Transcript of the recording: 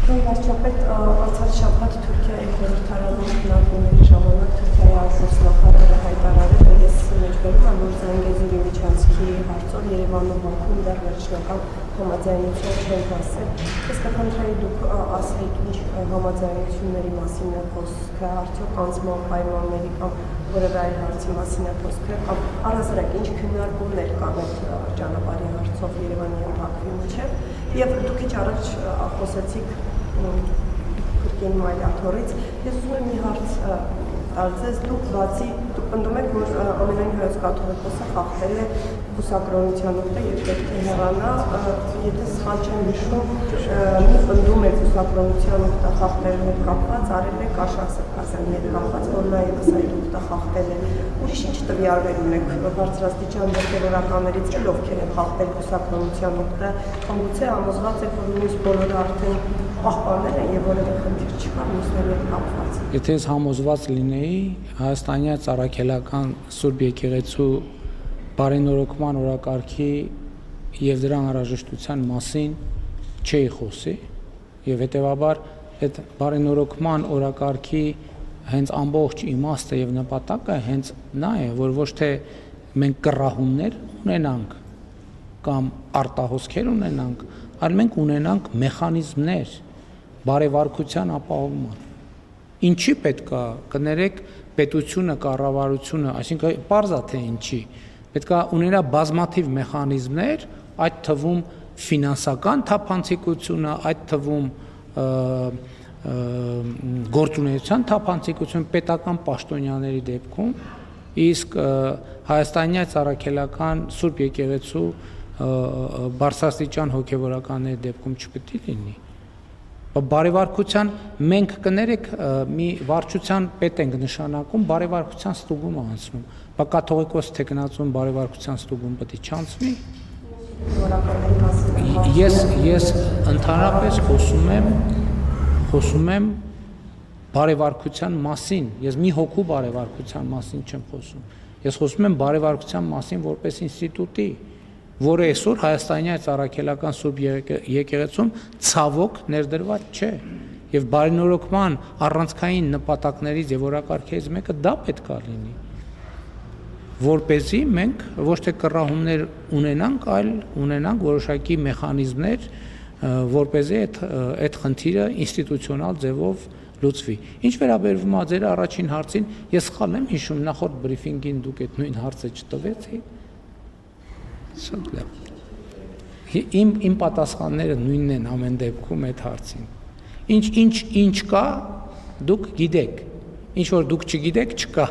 Վարչապետ անցած շաբաթ Թուրքիայի խորհրդարանում քննարկումների ժամանակ Թուրքիայի արտգործնախարարը հայտարարել է, ես մեջբերում եմ, որ Զանգեզուրի միջանցքի հարցով Երևանն ու Բաքուն դեռ վերջնական համաձայնություն չեն հասել։ Ես կխնդրեի դուք ասեիք ինչ համաձայնությունների մասին է խոսքը, արդյոք անձնական պայմանների կամ որևէ այլ հարցի մասին է խոսքը, կամ առհասարակ ինչ քննարկումներ կան այդ ճանապարհի հարցով Երևանի և Բաքվի միջև, եւ դուք ինչ առաջ խոսեցիք Թուրքիայի մայրաթորից, ես ուզում եմ մի հարց տալ ձեզ, դուք բացի, դուք պնդում եք, որ ամենայն հայոց կաթողիկոսը խախտել է բուսակրոնության ուղտը եւ պետք է հեռանա, եթե սխալ չեմ հիշում, մի պնդում եք բուսակրոնության ուղտը խախտելու հետ կապված, արել եք Աշակ Սրբազանի հետ կապված, որ նա եւս այդ ուղտը խախտել է։ Ուրիշ ինչ տվյալներ ունեք բարձրաստիճան դեպքերականներից, ովքեր են խախտել բուսակրոնության ուղտը, կամ գուցե համոզված եք, որ նույնիսկ բոլորը արդեն պահպաններ են եւ որևէ խնդիր չկա մյուսների հետ կապված։ Եթե ես համոզված լինեի, հայաստանյան Ծառաքելական Սուրբ Եկեղեցու բարենորոգման օրակարգի եւ դրա անհրաժեշտության մասին չէի խոսի եւ հետեւաբար այդ բարենորոգման օրակարգի հենց ամբողջ իմաստը եւ նպատակը հենց նա է, որ ոչ թե մենք կռահումներ ունենանք կամ արտահոսքեր ունենանք, այլ մենք ունենանք մեխանիզմներ բարեվարկության ապահովման։ Ինչի պետքա կներեք պետությունը, կառավարությունը, այսինքն պարզ է թե ինչի, պետքա ունենա բազմաթիվ մեխանիզմներ, այդ թվում ֆինանսական թափանցիկությունը, այդ թվում գործունեության թափանցիկություն պետական պաշտոնյաների դեպքում, իսկ հայաստանյան Ծառաքելական Սուրբ Եկեղեցու բարձրաստիճան հոգևորականների դեպքում չպետք է լինի։ Բարեվարկության մենք կներեք մի վարչության պետ ենք նշանակում, բարեվարկության ստուգում անցնում, բայց կաթողիկոս թեկնածուն բարեվարկության ստուգում պետք է չանցնի։ Ես ընդհանրապես խոսում եմ բարեվարկության մասին, ես մի հոգու բարեվարկության մասին չեմ խոսում, ես խոսում եմ բարեվարկության մասին որպես ինստիտուտի, որը այսօր հայաստանյան Ծառաքելական Սուրբ Եկեղեցում ցավոք ներդրված չէ եւ բարենորոգման առանցքային նպատակներից եւ օրակարգերից մեկը դա պետք է լինի, որպեսզի մենք ոչ թե կռահումներ ունենանք, այլ ունենանք որոշակի մեխանիզմներ, որպեսզի այդ խնդիրը ինստիտուցիոնալ ձևով լուծվի։ Ինչ վերաբերվում է ձեր առաջին հարցին, ես սխալ եմ հիշում, նախորդ բրիֆինգին դուք այդ նույն հարցը չտվեցիք։ Իմ պատասխանները նույնն են ամեն դեպքում այդ հարցին։ Ինչ կա, դուք գիտեք, ինչ որ դուք չգիտեք, չկա։